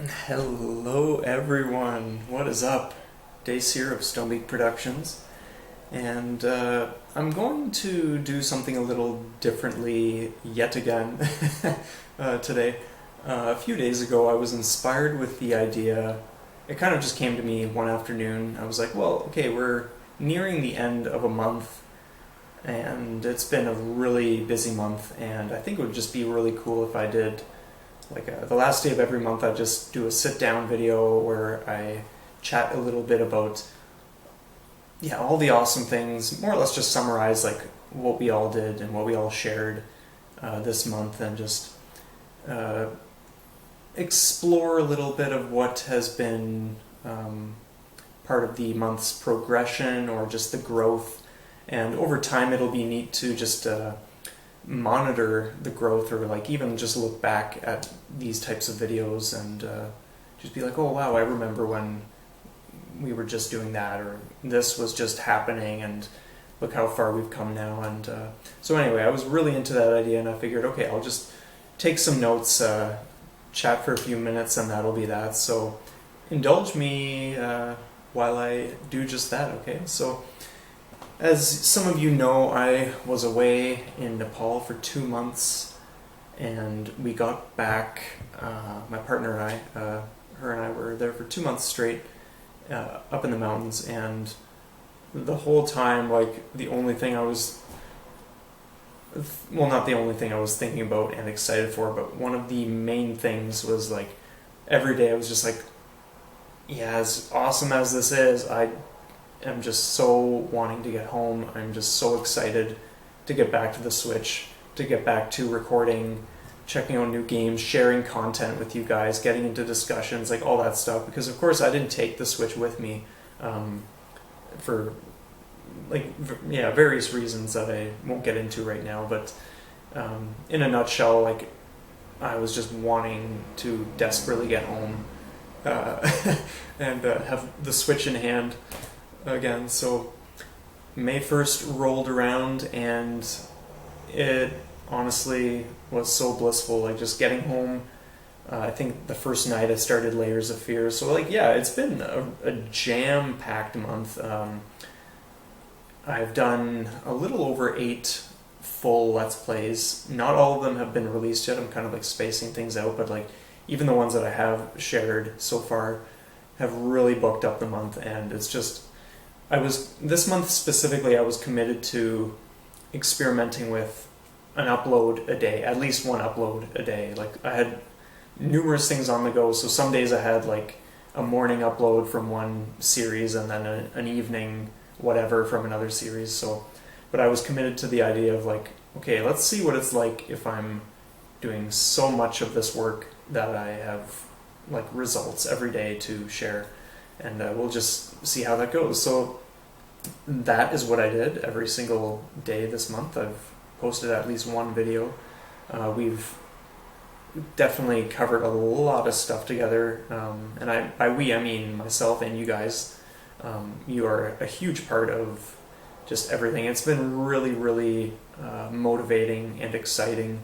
Hello everyone, what is up? Dace here of SumUP Productions, and I'm going to do something a little differently yet again today. A few days ago I was inspired with the idea, it kind of just came to me one afternoon. I was like, well, okay, we're nearing the end of a month and it's been a really busy month, and I think it would just be really cool if I did the last day of every month. I just do a sit-down video where I chat a little bit about all the awesome things, more or less just summarize like what we all did and what we all shared this month, and just explore a little bit of what has been part of the month's progression or just the growth. And over time it'll be neat to just monitor the growth, or like even just look back at these types of videos and just be like, oh wow, I remember when we were just doing that, or this was just happening, and look how far we've come now. And so anyway, I was really into that idea, and I figured, okay, I'll just take some notes, chat for a few minutes, and that'll be that. So indulge me while I do just that, okay? So as some of you know, I was away in Nepal for 2 months, and we got back, my partner and I, her and I were there for 2 months straight, up in the mountains, and the whole time, like, the only thing I was, well, not the only thing I was thinking about and excited for, but one of the main things was, like, every day I was just like, yeah, as awesome as this is, I'm just so wanting to get home. I'm just so excited to get back to the Switch, to get back to recording, checking out new games, sharing content with you guys, getting into discussions, like all that stuff. Because of course I didn't take the Switch with me for various reasons that I won't get into right now. But in a nutshell, like, I was just wanting to desperately get home and have the Switch in hand again. So May 1st rolled around, and it honestly was so blissful, like just getting home. I think the first night I started Layers of Fear. So like, yeah, it's been a jam-packed month. I've done a little over 8 full Let's Plays. Not all of them have been released yet. I'm kind of like spacing things out, but like even the ones that I have shared so far have really booked up the month. And it's just, this month specifically, I was committed to experimenting with an upload a day, at least one upload a day. Like, I had numerous things on the go, so some days I had like a morning upload from one series and then an evening whatever from another series. So, but I was committed to the idea of like, okay, let's see what it's like if I'm doing so much of this work that I have like results every day to share. And we'll just see how that goes. So that is what I did every single day this month. I've posted at least one video. We've definitely covered a lot of stuff together. And by we, I mean myself and you guys. You are a huge part of just everything. It's been really, really motivating and exciting,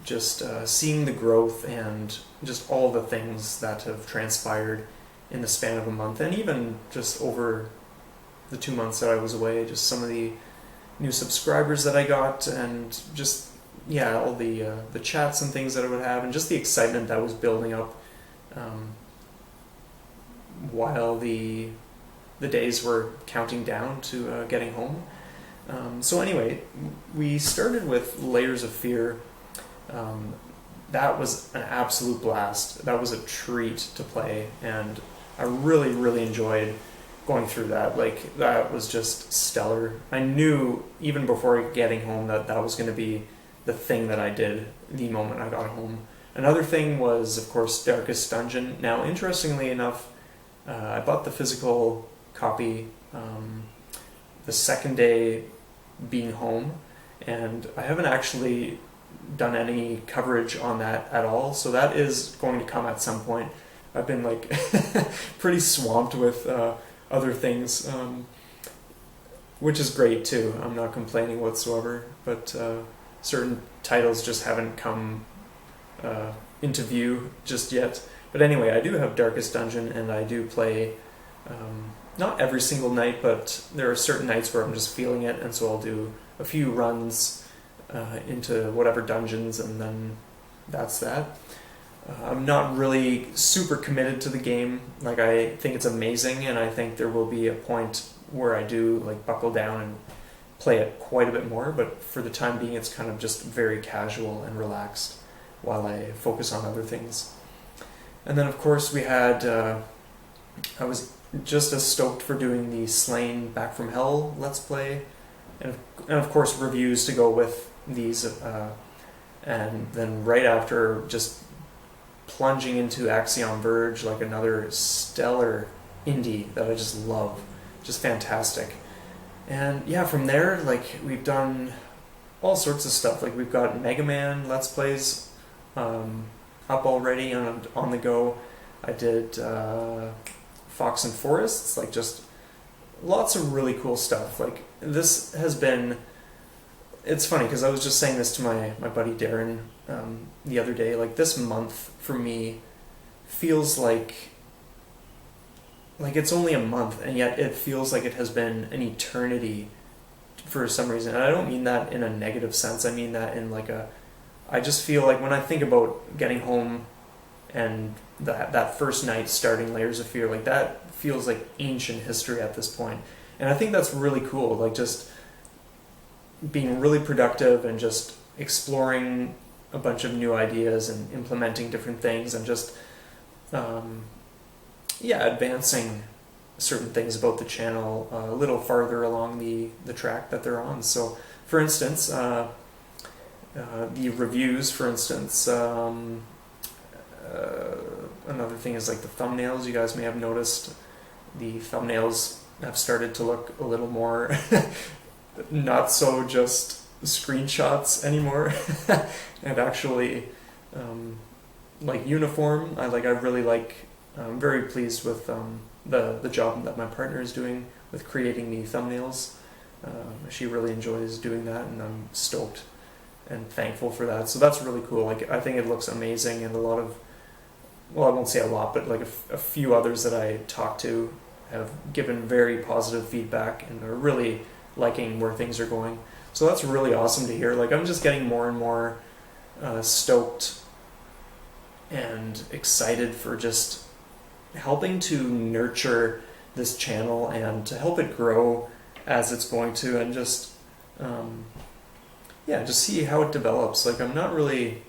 just seeing the growth and just all the things that have transpired in the span of a month, and even just over the 2 months that I was away, just some of the new subscribers that I got, and just, yeah, all the chats and things that I would have, and just the excitement that was building up while the days were counting down to getting home. So anyway, we started with Layers of Fear. That was an absolute blast. That was a treat to play, and I really, really enjoyed going through that. Like, that was just stellar. I knew even before getting home that that was going to be the thing that I did the moment I got home. Another thing was, of course, Darkest Dungeon. Now, interestingly enough, I bought the physical copy the second day being home, and I haven't actually done any coverage on that at all, so that is going to come at some point. I've been like pretty swamped with other things, which is great too. I'm not complaining whatsoever, but certain titles just haven't come into view just yet. But anyway, I do have Darkest Dungeon, and I do play not every single night, but there are certain nights where I'm just feeling it, and so I'll do a few runs into whatever dungeons, and then that's that. I'm not really super committed to the game. Like, I think it's amazing, and I think there will be a point where I do like buckle down and play it quite a bit more, but for the time being it's kind of just very casual and relaxed while I focus on other things. And then of course we had, I was just as stoked for doing the Slain Back from Hell Let's Play, and of course reviews to go with these, and then right after just plunging into Axiom Verge, like another stellar indie that I just love, just fantastic. And yeah, from there, like, we've done all sorts of stuff. Like, we've got Mega Man Let's Plays up already on the go. I did Fox and Forests, like, just lots of really cool stuff. Like, this has been, it's funny because I was just saying this to my buddy Darren the other day. Like, this month for me feels like it's only a month, and yet it feels like it has been an eternity for some reason. And I don't mean that in a negative sense. I mean that in like I just feel like when I think about getting home and that first night starting Layers of Fear, like, that feels like ancient history at this point. And I think that's really cool, like, just being really productive and just exploring a bunch of new ideas and implementing different things, and just advancing certain things about the channel a little farther along the track that they're on. So, for instance, the reviews, for instance, another thing is like the thumbnails. You guys may have noticed the thumbnails have started to look a little more not so just screenshots anymore, and actually like uniform. I'm very pleased with the job that my partner is doing with creating the thumbnails. She really enjoys doing that, and I'm stoked and thankful for that. So that's really cool. Like, I think it looks amazing, and a lot of, well, I won't say a lot, but like a few others that I talked to have given very positive feedback and are really liking where things are going. So that's really awesome to hear. Like, I'm just getting more and more stoked and excited for just helping to nurture this channel and to help it grow as it's going to, and just just see how it develops. Like, I'm not really,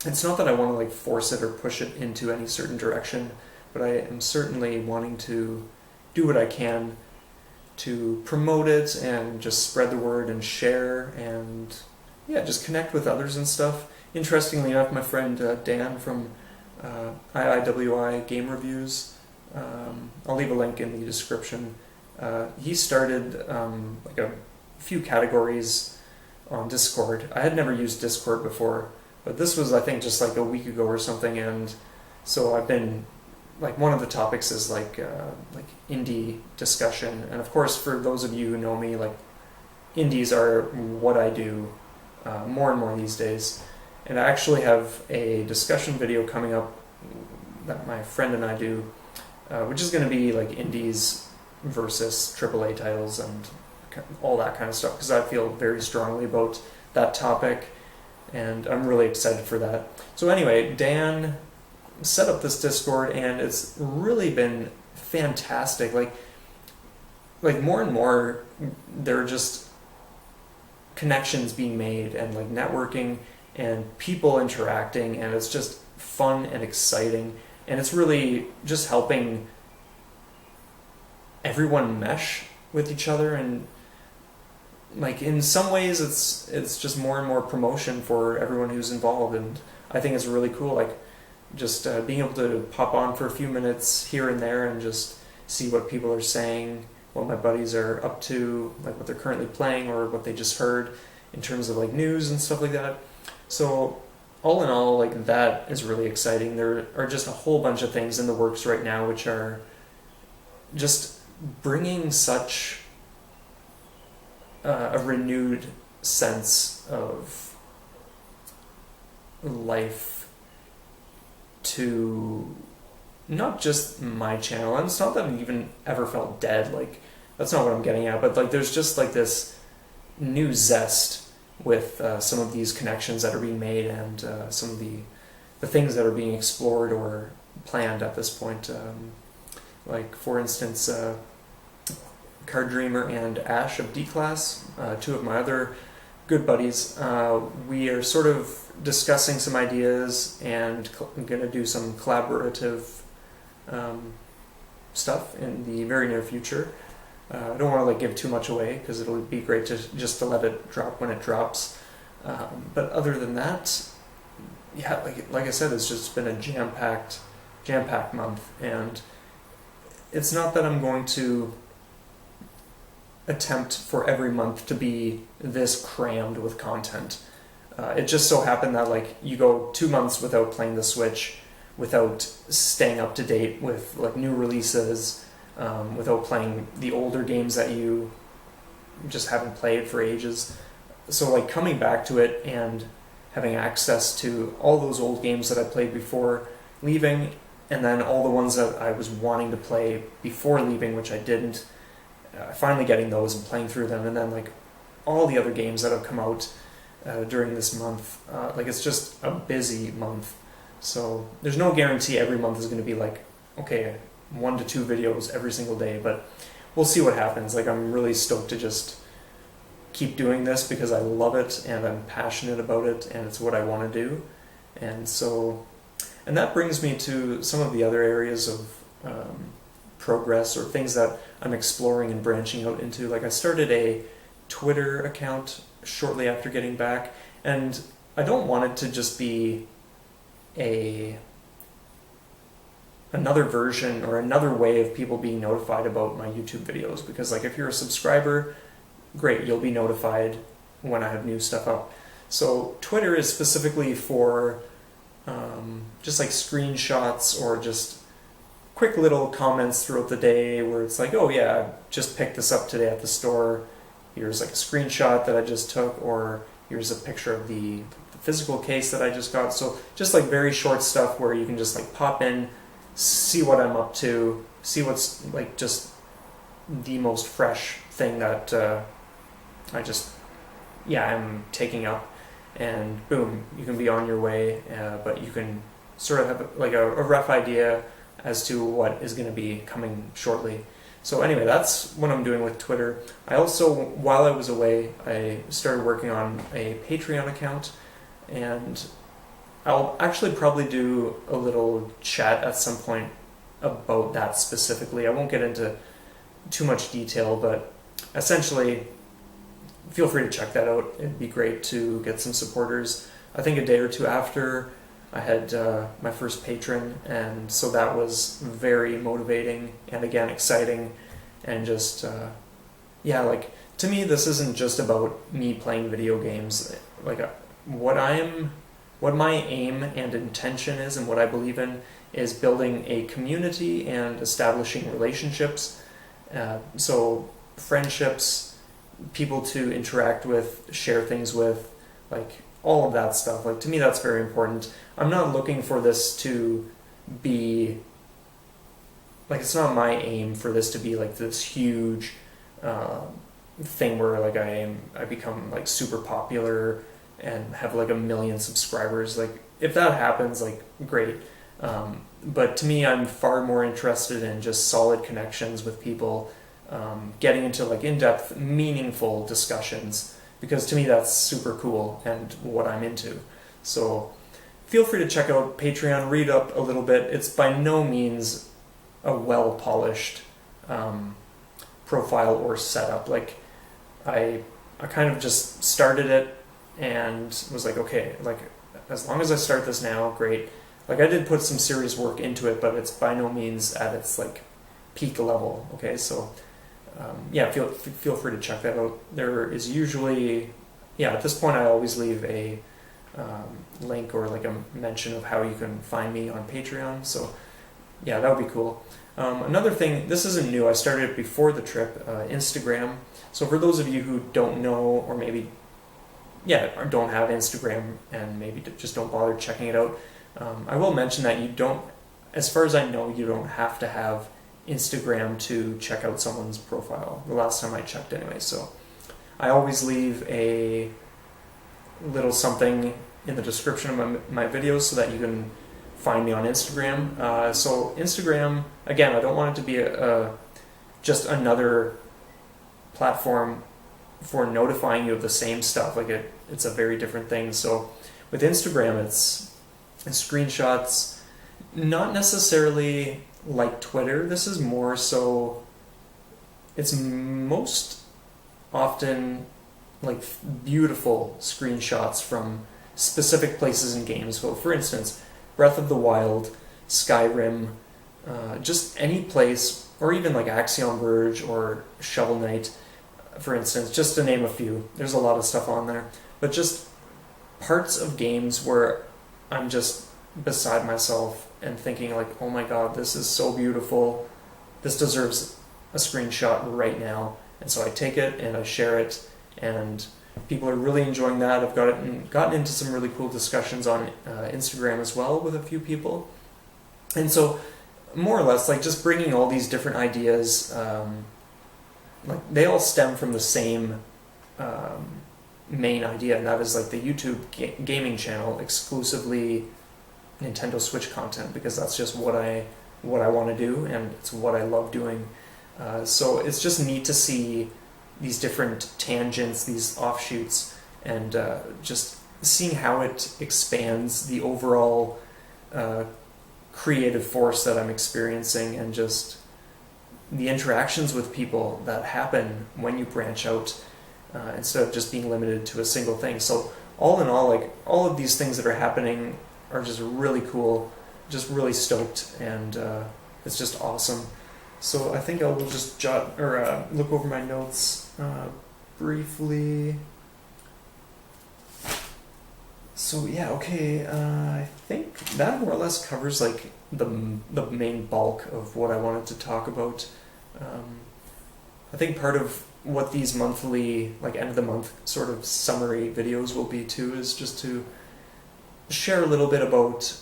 it's not that I want to like force it or push it into any certain direction, but I am certainly wanting to do what I can to promote it and just spread the word and share and just connect with others and stuff. Interestingly enough, my friend Dan from IIWI Game Reviews, I'll leave a link in the description. He started like a few categories on Discord. I had never used Discord before, but this was, I think, just like a week ago or something, and so I've been, like, one of the topics is like indie discussion, and of course, for those of you who know me, like, indies are what I do more and more these days. And I actually have a discussion video coming up that my friend and I do, which is going to be like indies versus AAA titles and all that kind of stuff, because I feel very strongly about that topic, and I'm really excited for that. So anyway, Dan set up this Discord, and it's really been fantastic. Like more and more, there are just connections being made, and like networking and people interacting, and it's just fun and exciting, and it's really just helping everyone mesh with each other. And like, in some ways it's just more and more promotion for everyone who's involved, and I think it's really cool. Like, just being able to pop on for a few minutes here and there and just see what people are saying, what my buddies are up to, like what they're currently playing or what they just heard in terms of like news and stuff like that. So all in all, like, that is really exciting. There are just a whole bunch of things in the works right now which are just bringing such a renewed sense of life to not just my channel, and it's not that it even ever felt dead, like that's not what I'm getting at, but like there's just like this new zest with some of these connections that are being made, and some of the things that are being explored or planned at this point. Like for instance, Card Dreamer and Ash of D-Class, two of my other good buddies, we are sort of discussing some ideas and going to do some collaborative stuff in the very near future. I don't want to like give too much away because it'll be great just to let it drop when it drops. But other than that, yeah, like I said, it's just been a jam-packed month, and it's not that I'm going to attempt for every month to be this crammed with content. It just so happened that like you go 2 months without playing the Switch, without staying up to date with like new releases, without playing the older games that you just haven't played for ages. So like coming back to it and having access to all those old games that I played before leaving, and then all the ones that I was wanting to play before leaving, which I didn't, finally getting those and playing through them, and then like all the other games that have come out during this month. Like it's just a busy month. So there's no guarantee every month is going to be like, okay, 1 to 2 videos every single day, but we'll see what happens. Like I'm really stoked to just keep doing this because I love it and I'm passionate about it and it's what I want to do. And so, and that brings me to some of the other areas of progress or things that I'm exploring and branching out into. Like I started a Twitter account shortly after getting back, and I don't want it to just be another version or another way of people being notified about my YouTube videos, because like if you're a subscriber, great, you'll be notified when I have new stuff up. So Twitter is specifically for just like screenshots or just quick little comments throughout the day where it's like, oh yeah, I just picked this up today at the store. Here's like a screenshot that I just took, or here's a picture of the physical case that I just got. So just like very short stuff where you can just like pop in, see what I'm up to, see what's like just the most fresh thing that I'm taking up, and boom, you can be on your way, but you can sort of have like a rough idea as to what is going to be coming shortly. So anyway, that's what I'm doing with Twitter. I also, while I was away, I started working on a Patreon account, and I'll actually probably do a little chat at some point about that specifically. I won't get into too much detail, but essentially, feel free to check that out. It'd be great to get some supporters. I think a day or two after, I had my first patron, and so that was very motivating and again exciting, and just like to me this isn't just about me playing video games. Like what my aim and intention is, and what I believe in, is building a community and establishing relationships. So friendships, people to interact with, share things with, like all of that stuff. Like to me that's very important. I'm not looking for this to be like, it's not my aim for this to be like this huge thing where like I become like super popular and have like 1 million subscribers. Like if that happens, like great. But to me, I'm far more interested in just solid connections with people, getting into like in-depth, meaningful discussions, because to me that's super cool and what I'm into. So feel free to check out Patreon, read up a little bit. It's by no means a well-polished profile or setup. Like I kind of just started it and was like, okay, like as long as I start this now, great. Like I did put some serious work into it, but it's by no means at its like peak level. Okay, so feel free to check that out. There is usually, at this point I always leave a link or like a mention of how you can find me on Patreon. So yeah, that would be cool. Another thing, this isn't new, I started it before the trip, Instagram. So for those of you who don't know, or maybe don't have Instagram and maybe just don't bother checking it out, I will mention that you don't, as far as I know, you don't have to have Instagram to check out someone's profile. The last time I checked anyway. So I always leave a little something in the description of my videos so that you can find me on Instagram. So Instagram, again, I don't want it to be just another platform for notifying you of the same stuff. Like it's a very different thing. So with Instagram, it's screenshots, not necessarily like Twitter. This is more so, it's most often like beautiful screenshots from specific places in games. So for instance, Breath of the Wild, Skyrim, just any place, or even like Axiom Verge or Shovel Knight, for instance, just to name a few. There's a lot of stuff on there, but just parts of games where I'm just beside myself and thinking like, oh my god, this is so beautiful, this deserves a screenshot right now. And so I take it and I share it, and people are really enjoying that. I've gotten into some really cool discussions on Instagram as well with a few people. And so more or less, like, just bringing all these different ideas, like they all stem from the same main idea, and that is like the YouTube gaming channel, exclusively Nintendo Switch content, because that's just what I want to do, and it's what I love doing. So it's just neat to see these different tangents, these offshoots, and just seeing how it expands the overall creative force that I'm experiencing, and just the interactions with people that happen when you branch out instead of just being limited to a single thing. So all in all, like, all of these things that are happening are just really cool, just really stoked, and it's just awesome. So I think I will just look over my notes briefly. So yeah, okay, I think that more or less covers like the main bulk of what I wanted to talk about. I think part of what these monthly, like end of the month sort of summary videos will be too, is just to share a little bit about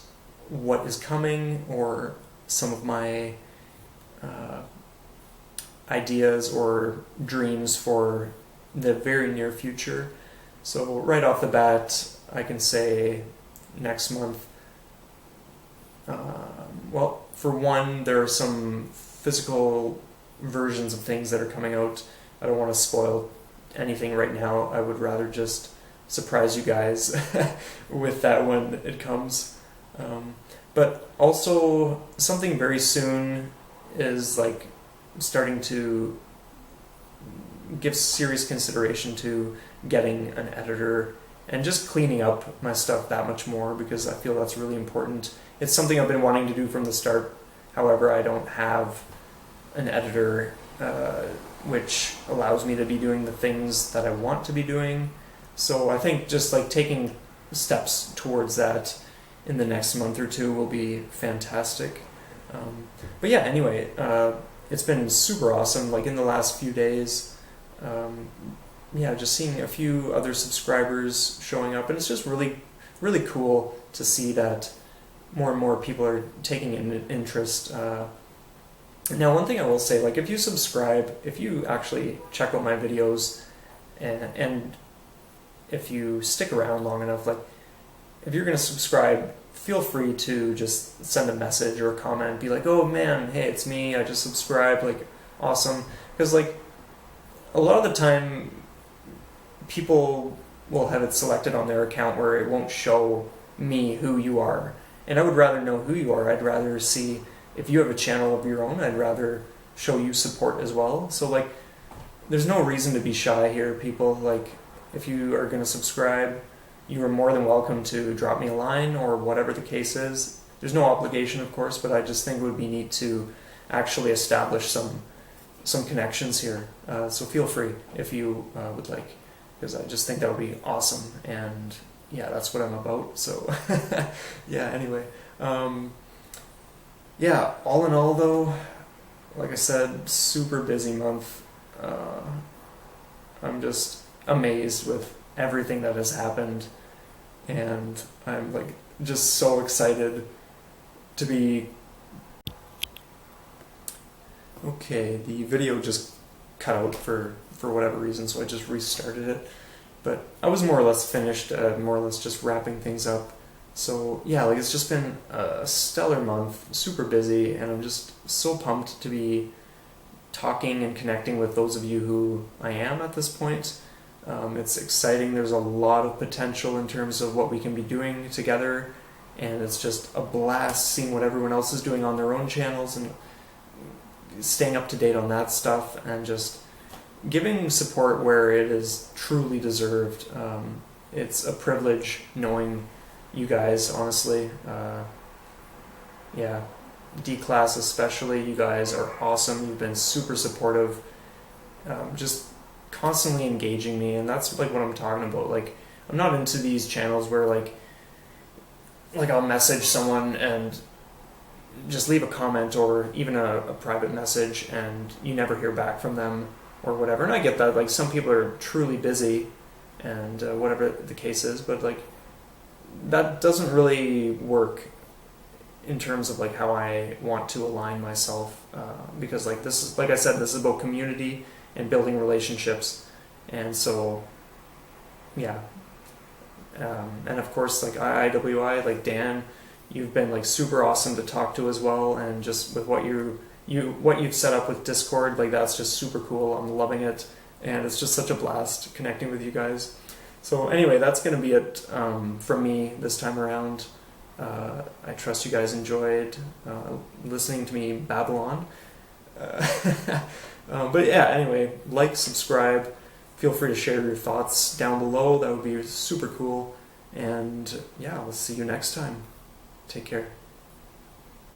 what is coming, or some of my ideas or dreams for the very near future. So right off the bat, I can say next month, well, for one, there are some physical versions of things that are coming out. I don't want to spoil anything right now. I would rather just surprise you guys with that when it comes. But also, something very soon is like starting to give serious consideration to getting an editor and just cleaning up my stuff that much more, because I feel that's really important. It's something I've been wanting to do from the start. However, I don't have an editor which allows me to be doing the things that I want to be doing. So I think just like taking steps towards that in the next month or two will be fantastic. But yeah, anyway, it's been super awesome. Like in the last few days, yeah, just seeing a few other subscribers showing up, and it's just really, really cool to see that more and more people are taking an interest. Now, one thing I will say, like, if you subscribe, if you actually check out my videos, and if you stick around long enough, like, if you're going to subscribe, feel free to just send a message or a comment, be like, oh man, hey, it's me, I just subscribed, like, awesome. Because, like, a lot of the time, people will have it selected on their account where it won't show me who you are. And I would rather know who you are. I'd rather see, if you have a channel of your own, I'd rather show you support as well. So, like, there's no reason to be shy here, people. Like, if you are going to subscribe, you are more than welcome to drop me a line or whatever the case is. There's no obligation, of course, but I just think it would be neat to actually establish some connections here. So feel free if you would like, because I just think that would be awesome. And yeah, that's what I'm about. So yeah, anyway. Yeah, all in all though, like I said, super busy month. I'm just amazed with everything that has happened, and I'm like just so excited to be... Okay, the video just cut out for whatever reason, so I just restarted it. But I was more or less finished, more or less just wrapping things up. So yeah, like it's just been a stellar month, super busy, and I'm just so pumped to be talking and connecting with those of you who I am at this point. It's exciting. There's a lot of potential in terms of what we can be doing together, and it's just a blast seeing what everyone else is doing on their own channels and staying up to date on that stuff and just giving support where it is truly deserved. It's a privilege knowing you guys, honestly. Yeah, D-Class especially, you guys are awesome. You've been super supportive, just constantly engaging me, and that's like what I'm talking about. Like, I'm not into these channels where like I'll message someone and just leave a comment or even a private message and you never hear back from them or whatever. And I get that, like some people are truly busy and whatever the case is, but like that doesn't really work in terms of like how I want to align myself, because like this is, like I said, this is about community and building relationships. And so yeah, and of course like IIWI, like Dan, you've been like super awesome to talk to as well, and just with what you've set up with Discord, like that's just super cool. I'm loving it, and it's just such a blast connecting with you guys. So anyway, that's going to be it from me this time around. I trust you guys enjoyed listening to me babble on. But yeah, anyway, like, subscribe, feel free to share your thoughts down below. That would be super cool. And yeah, we'll see you next time. Take care.